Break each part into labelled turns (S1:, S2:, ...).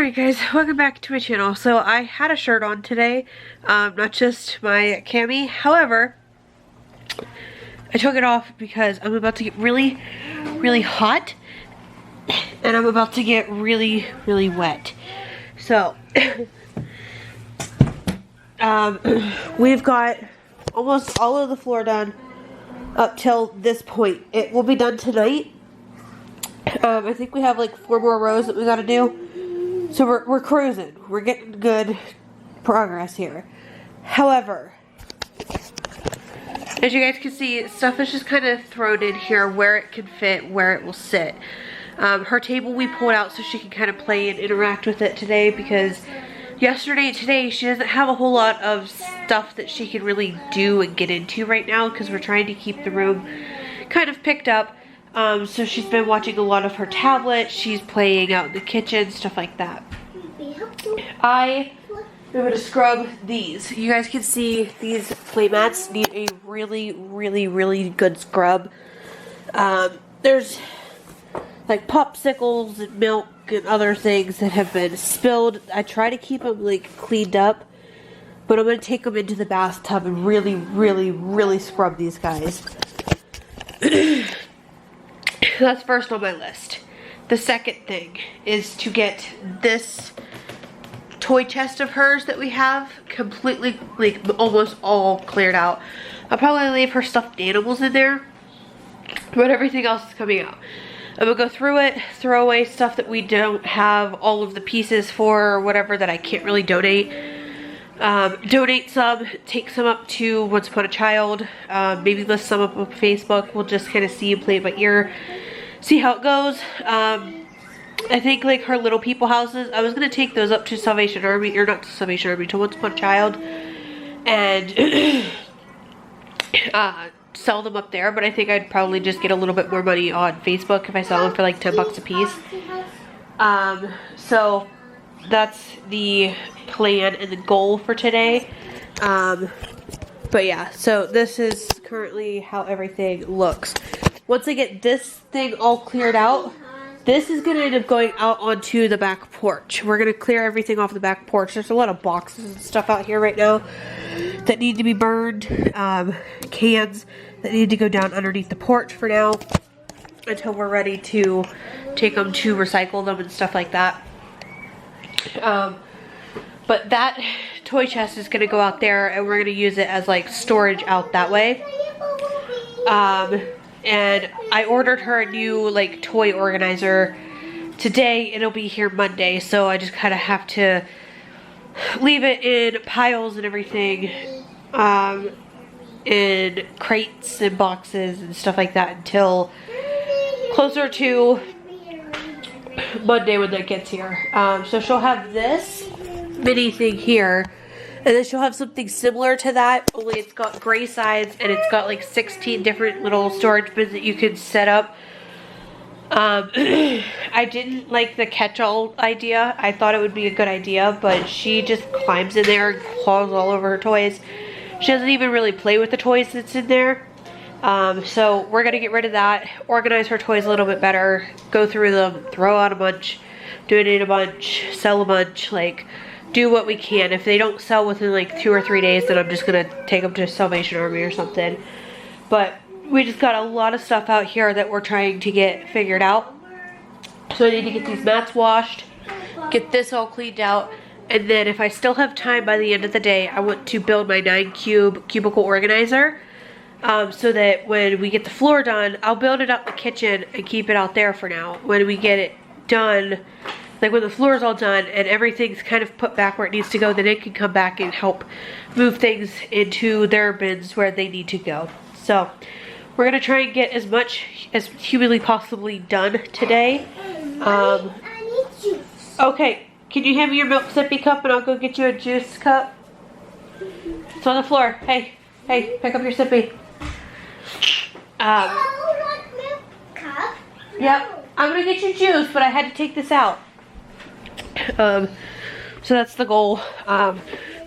S1: Alright guys, welcome back to my channel. So I had a shirt on today, not just my cami. However, I took it off because I'm about to get really, really hot and I'm about to get really, really wet. So, we've got almost all of the floor done up till this point. It will be done tonight. I think we have like 4 more rows that we gotta do. So we're cruising. We're getting good progress here. However, as you guys can see, stuff is just kind of thrown in here where it can fit, where it will sit. Her table we pulled out so she can kind of play and interact with it today, because yesterday and today she doesn't have a whole lot of stuff that she can really do and get into right now, because we're trying to keep the room kind of picked up. So she's been watching a lot of her tablet, she's playing out in the kitchen, stuff like that. I am going to scrub these. You guys can see these play mats need a really, really, really good scrub. There's like popsicles and milk and other things that have been spilled. I try to keep them like cleaned up, but I'm going to take them into the bathtub and really, really, really scrub these guys. That's first on my list. The second thing is to get this toy chest of hers that we have completely, like almost all cleared out. I'll probably leave her stuffed animals in there, but everything else is coming out. I'm gonna go through it, throw away stuff that we don't have all of the pieces for or whatever that I can't really donate. Donate some, take some up to Once Upon a Child, maybe list some up on Facebook. We'll just kind of see and play it by ear, see how it goes. I think like her Little People houses, I was going to take those up to Salvation Army, or not to Salvation Army, to Once Upon a Child, and sell them up there, but I think I'd probably just get a little bit more money on Facebook if I sell them for like 10 bucks a piece. So that's the plan and the goal for today. But yeah, so this is currently how everything looks. Once I get this thing all cleared out, this is going to end up going out onto the back porch. We're going to clear everything off the back porch. There's a lot of boxes and stuff out here right now that need to be burned. Cans that need to go down underneath the porch for now, until we're ready to take them to recycle them and stuff like that. But that toy chest is going to go out there, and we're going to use it as like storage out that way. And I ordered her a new like toy organizer today. It'll be here Monday, so I just kind of have to leave it in piles and everything, in crates and boxes and stuff like that until closer to Monday when that gets here. So she'll have this mini thing here, and then she'll have something similar to that, only it's got gray sides and it's got like 16 different little storage bins that you can set up. I didn't like the catch-all idea. I thought it would be a good idea, but she just climbs in there and claws all over her toys. She doesn't even really play with the toys that's in there. So we're gonna get rid of that, organize her toys a little bit better, go through them, throw out a bunch, donate a bunch, sell a bunch, like do what we can. If they don't sell within like 2 or 3 days, then I'm just gonna take them to Salvation Army or something. But we just got a lot of stuff out here that we're trying to get figured out. So I need to get these mats washed, get this all cleaned out, and then if I still have time by the end of the day, I want to build my 9-cube cubicle organizer, so that when we get the floor done, I'll build it up in the kitchen and keep it out there for now. When we get it done, like when the floor is all done and everything's kind of put back where it needs to go, then it can come back and help move things into their bins where they need to go. So we're gonna try and get as much as humanly possibly done today. Okay, can you hand me your milk sippy cup and I'll go get you a juice cup? It's on the floor. Hey, pick up your sippy. Yep, I'm gonna get you juice, but I had to take this out. So that's the goal.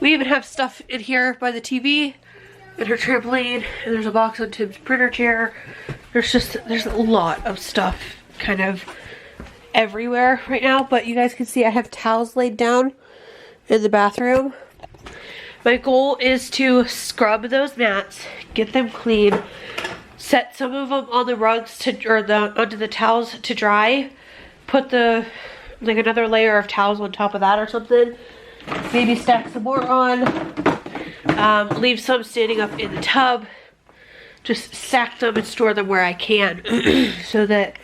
S1: We even have stuff in here by the TV and her trampoline, and there's a box on Tim's printer chair. There's a lot of stuff kind of everywhere right now, but you guys can see I have towels laid down in the bathroom. My goal is to scrub those mats, get them clean, set some of them on the rugs onto the towels to dry, put like another layer of towels on top of that or something, maybe stack some more on, leave some standing up in the tub, just stack them and store them where I can so that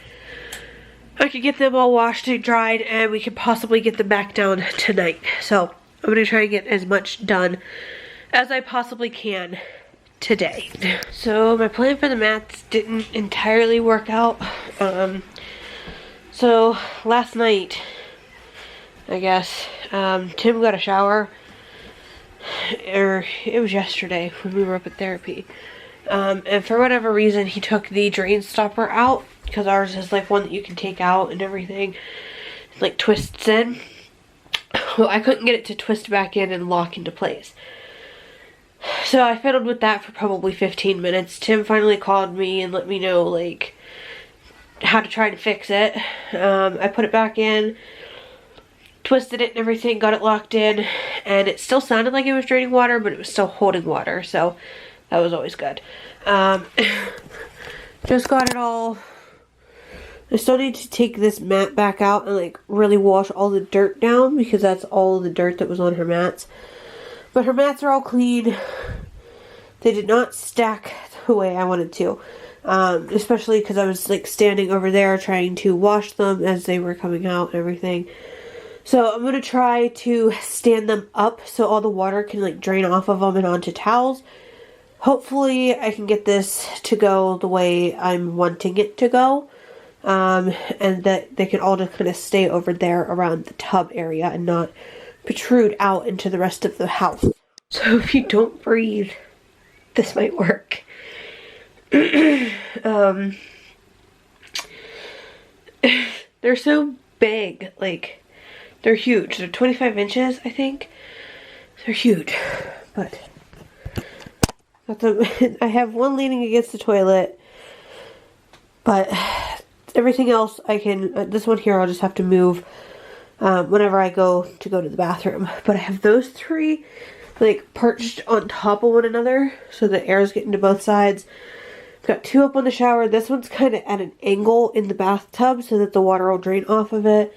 S1: I can get them all washed and dried and we can possibly get them back down tonight. So I'm going to try and get as much done as I possibly can today. So my plan for the mats didn't entirely work out. So last night, I guess, Tim got a shower, or it was yesterday when we were up at therapy. And for whatever reason, he took the drain stopper out, because ours is like one that you can take out and everything. It like twists in. Well, I couldn't get it to twist back in and lock into place. So I fiddled with that for probably 15 minutes. Tim finally called me and let me know like how to try to fix it. I put it back in, twisted it and everything, got it locked in, and it still sounded like it was draining water, but it was still holding water, so that was always good. Just got it all. I still need to take this mat back out and like really wash all the dirt down, because that's all the dirt that was on her mats. But her mats are all clean. They did not stack the way I wanted to. Especially because I was like standing over there trying to wash them as they were coming out and everything. So I'm going to try to stand them up so all the water can like drain off of them and onto towels. Hopefully I can get this to go the way I'm wanting it to go. And that they can all just kind of stay over there around the tub area and not protrude out into the rest of the house. So if you don't breathe, this might work. They're so big, like they're huge. They're 25 inches, I think. They're huge, but I have one leaning against the toilet, but everything else I can, this one here I'll just have to move whenever I go to the bathroom. But I have those three like perched on top of one another so the air is getting to both sides. I've got two up on the shower. This one's kind of at an angle in the bathtub so that the water will drain off of it.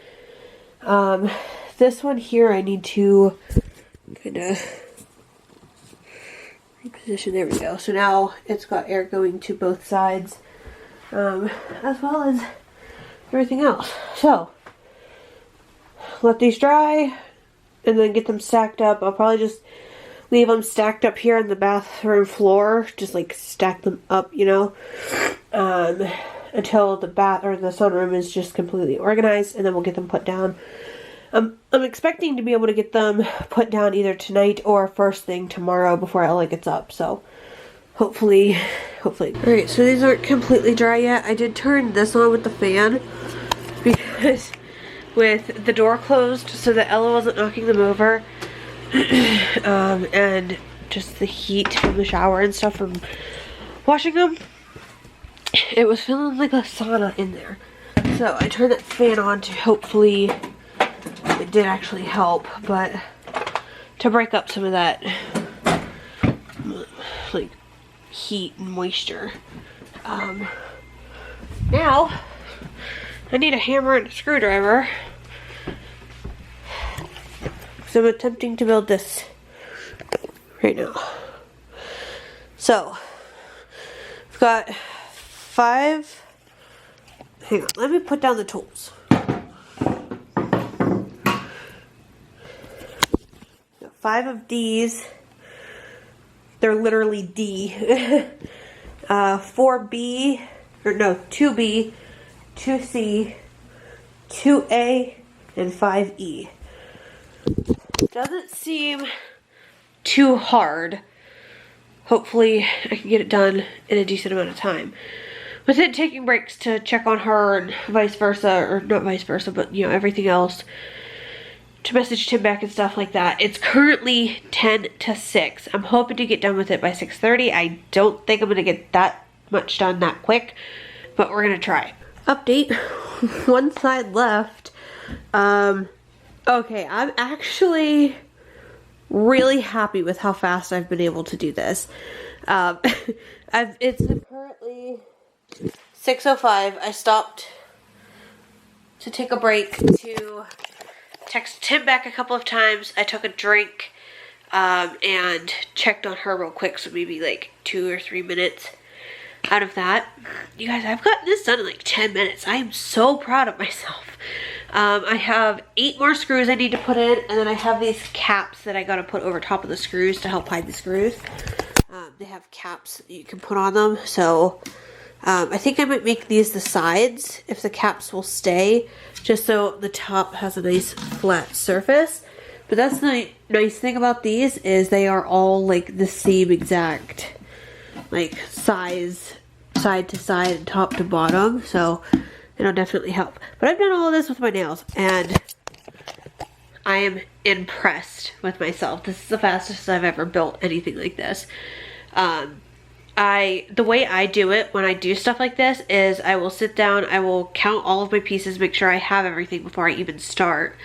S1: This one here I need to kind of reposition. There we go. So now it's got air going to both sides, as well as everything else. So let these dry and then get them stacked up. I'll probably just leave them stacked up here on the bathroom floor, just like stack them up, you know, until the sunroom is just completely organized, and then we'll get them put down. I'm expecting to be able to get them put down either tonight or first thing tomorrow before Ella gets up, so hopefully. Alright, so these aren't completely dry yet. I did turn this on with the fan because with the door closed so that Ella wasn't knocking them over, and just the heat from the shower and stuff from washing them, it was feeling like a sauna in there. So I turned that fan on to hopefully it did actually help, but to break up some of that like heat and moisture. Now I need a hammer and a screwdriver, so I'm attempting to build this right now. So I've got 5. Hang on, let me put down the tools. 5 of these. They're literally D. 4B, or no, 2B, 2C, 2A, and 5E. Doesn't seem too hard. Hopefully I can get it done in a decent amount of time. With it taking breaks to check on her and vice versa, or not vice versa, but you know, everything else, to message Tim back and stuff like that. It's currently 10 to 6. I'm hoping to get done with it by 6:30. I don't think I'm going to get that much done that quick, but we're going to try. Update. one side left. Okay, I'm actually really happy with how fast I've been able to do this. It's currently 6:05. I stopped to take a break to text Tim back a couple of times. I took a drink and checked on her real quick, so maybe like 2 or 3 minutes out of that. You guys, I've gotten this done in like 10 minutes. I am so proud of myself. I have 8 more screws I need to put in, and then I have these caps that I gotta put over top of the screws to help hide the screws. They have caps that you can put on them, so I think I might make these the sides if the caps will stay, just so the top has a nice flat surface. But that's the nice thing about these, is they are all like the same exact like size, side to side and top to bottom, so it'll definitely help. But I've done all of this with my nails, and I am impressed with myself. This is the fastest I've ever built anything like this. The way I do it when I do stuff like this is I will sit down, I will count all of my pieces, make sure I have everything before I even start.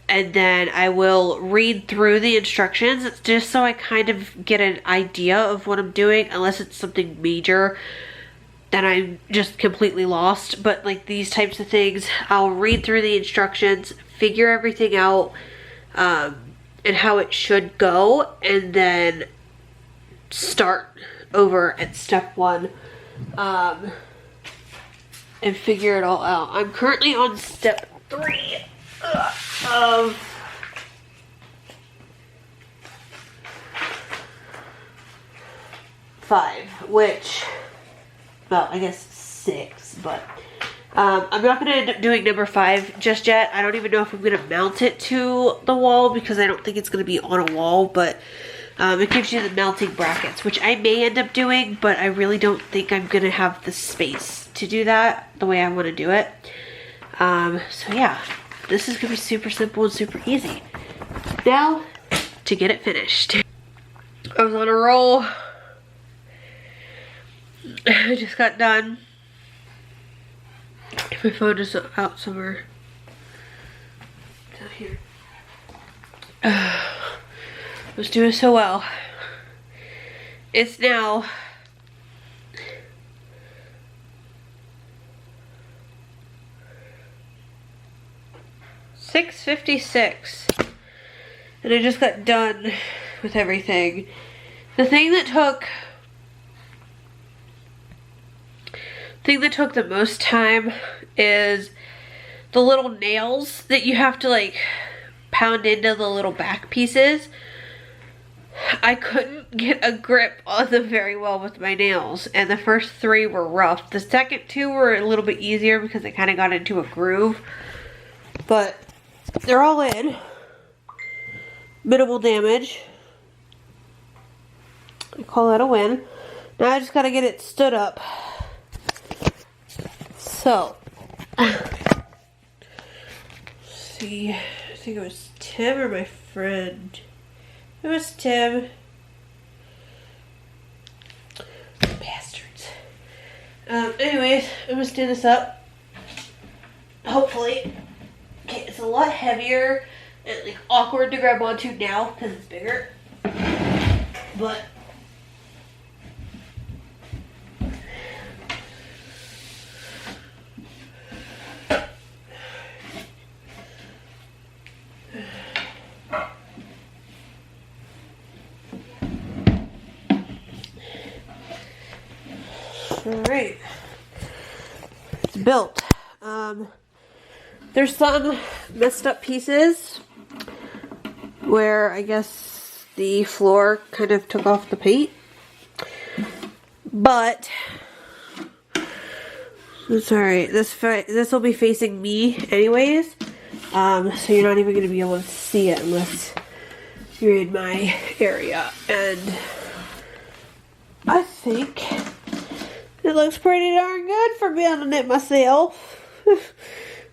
S1: And then I will read through the instructions just so I kind of get an idea of what I'm doing, unless it's something major then I'm just completely lost. But like these types of things, I'll read through the instructions, figure everything out, and how it should go, and then start over at step 1 and figure it all out. I'm currently on step 3 of 5, which, well, I guess 6, but I'm not going to end up doing number 5 just yet. I don't even know if I'm going to mount it to the wall, because I don't think it's going to be on a wall, but it gives you the mounting brackets, which I may end up doing, but I really don't think I'm going to have the space to do that the way I want to do it. So yeah, this is going to be super simple and super easy. Now, to get it finished. I was on a roll. I just got done. My phone is out somewhere. Down here. I was doing so well. It's now 6:56, and I just got done with everything. The thing that took the most time is the little nails that you have to like pound into the little back pieces. I couldn't get a grip on them very well with my nails, and the first 3 were rough. The second 2 were a little bit easier because I kind of got into a groove, but they're all in. Minimal damage. I call that a win. Now I just gotta get it stood up. So, see, I think it was Tim or my friend. It was Tim. Bastards. Anyways, I'm gonna stand this up. Hopefully. Okay, it's a lot heavier and like awkward to grab onto now because it's bigger. But alright, it's built. There's some messed up pieces where I guess the floor kind of took off the paint, but it's alright. This will be facing me anyways, so you're not even going to be able to see it unless you're in my area, and I think it looks pretty darn good for building it myself.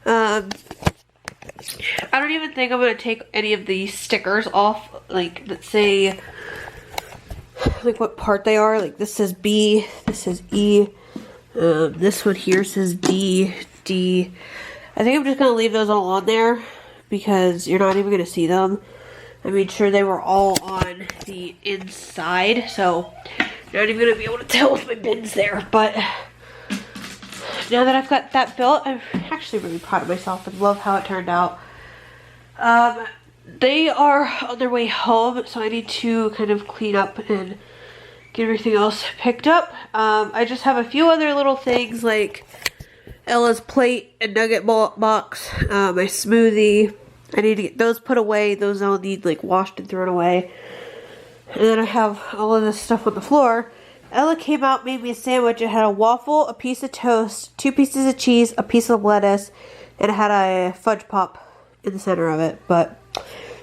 S1: I don't even think I'm going to take any of these stickers off, like, that say, like, what part they are. Like, this says B, this says E, this one here says D, dusty. I think I'm just going to leave those all on there because you're not even going to see them. I made sure they were all on the inside, so you're not even going to be able to tell with my bins there. But now that I've got that built, I'm actually really proud of myself and love how it turned out. They are on their way home, so I need to kind of clean up and get everything else picked up. I just have a few other little things like Ella's plate and nugget box, my smoothie. I need to get those put away. Those all need like washed and thrown away. And then I have all of this stuff on the floor. Ella came out, made me a sandwich. It had a waffle, a piece of toast, 2 pieces of cheese, a piece of lettuce, and it had a fudge pop in the center of it. But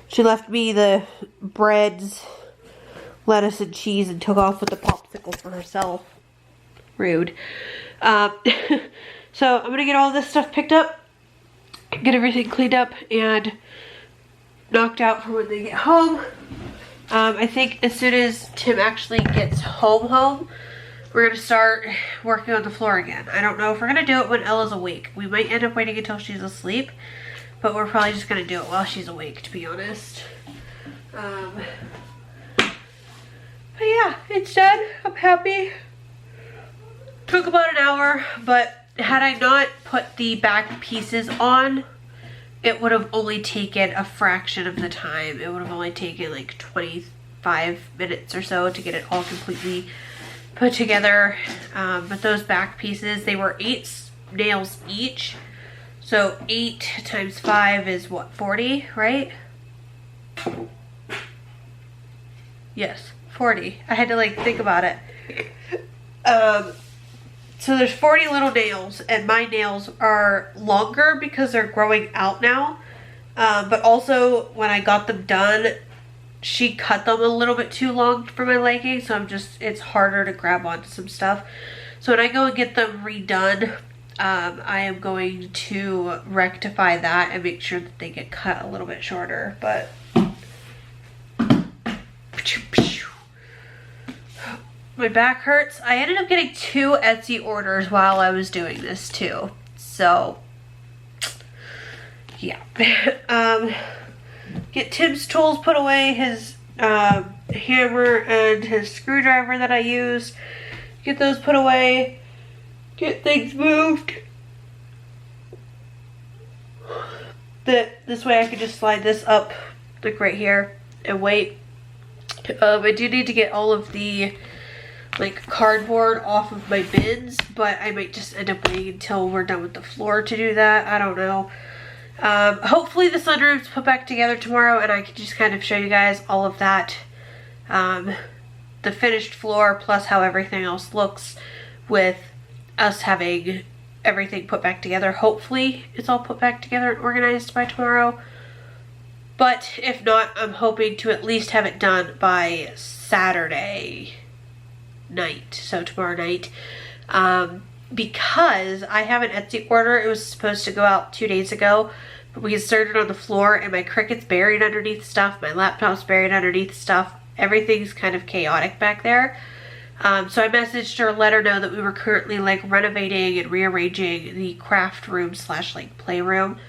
S1: she left me the breads, lettuce, and cheese and took off with the popsicle for herself. Rude. So I'm going to get all this stuff picked up, get everything cleaned up and knocked out for when they get home. I think as soon as Tim actually gets home, we're going to start working on the floor again. I don't know if we're going to do it when Ella's awake. We might end up waiting until she's asleep, but we're probably just going to do it while she's awake, to be honest. But yeah, it's done. I'm happy. Took about an hour, but had I not put the back pieces on, it would have only taken a fraction of the time. It would have only taken like 25 minutes or so to get it all completely put together. But those back pieces, they were 8 nails each. So 8 times 5 is what, 40, right? Yes, 40. I had to like think about it. So there's 40 little nails, and my nails are longer because they're growing out now. But also, when I got them done, she cut them a little bit too long for my liking, so it's harder to grab onto some stuff. So when I go and get them redone, I am going to rectify that and make sure that they get cut a little bit shorter. But my back hurts. I ended up getting 2 Etsy orders while I was doing this too. So, yeah. Get Tim's tools put away, his hammer and his screwdriver that I use. Get those put away. Get things moved. This way I can just slide this up, like right here, and wait. I do need to get all of the like cardboard off of my bins, but I might just end up waiting until we're done with the floor to do that. I don't know. Hopefully the sunroom's put back together tomorrow and I can just kind of show you guys all of that. The finished floor plus how everything else looks with us having everything put back together. Hopefully it's all put back together and organized by tomorrow. But if not, I'm hoping to at least have it done by Saturday night, so tomorrow night, because I have an Etsy order. It was supposed to go out 2 days ago, but we inserted on the floor and my Cricut's buried underneath stuff, my laptop's buried underneath stuff, everything's kind of chaotic back there. So I messaged her, let her know that we were currently like renovating and rearranging the craft room slash like playroom,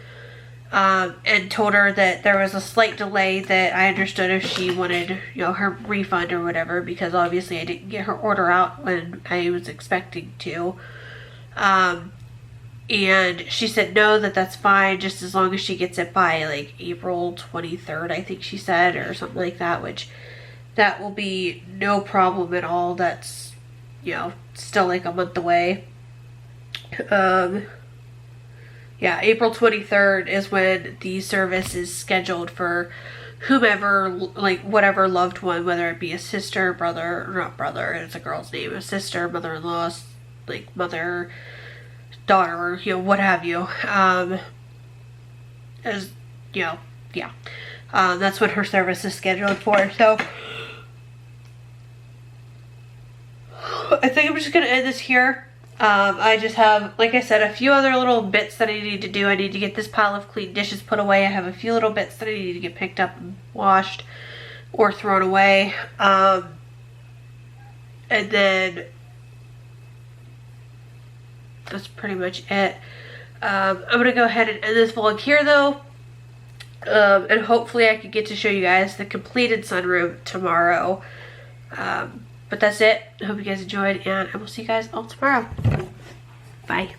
S1: and told her that there was a slight delay, that I understood if she wanted, you know, her refund or whatever, because obviously I didn't get her order out when I was expecting to. And she said no, that's fine, just as long as she gets it by like April 23rd, I think she said, or something like that, which that will be no problem at all. That's, you know, still like a month away. Yeah, April 23rd is when the service is scheduled for whomever, like whatever loved one, whether it be a sister, brother, or not brother, it's a girl's name, a sister, mother-in-law, like mother, daughter, you know, what have you. As, you know, yeah. That's what her service is scheduled for. So I think I'm just going to end this here. I just have, like I said, a few other little bits that I need to do. I need to get this pile of clean dishes put away. I have a few little bits that I need to get picked up and washed or thrown away. And then that's pretty much it. I'm gonna go ahead and end this vlog here though. And hopefully I can get to show you guys the completed sunroom tomorrow. But that's it. I hope you guys enjoyed, and I will see you guys all tomorrow. Bye.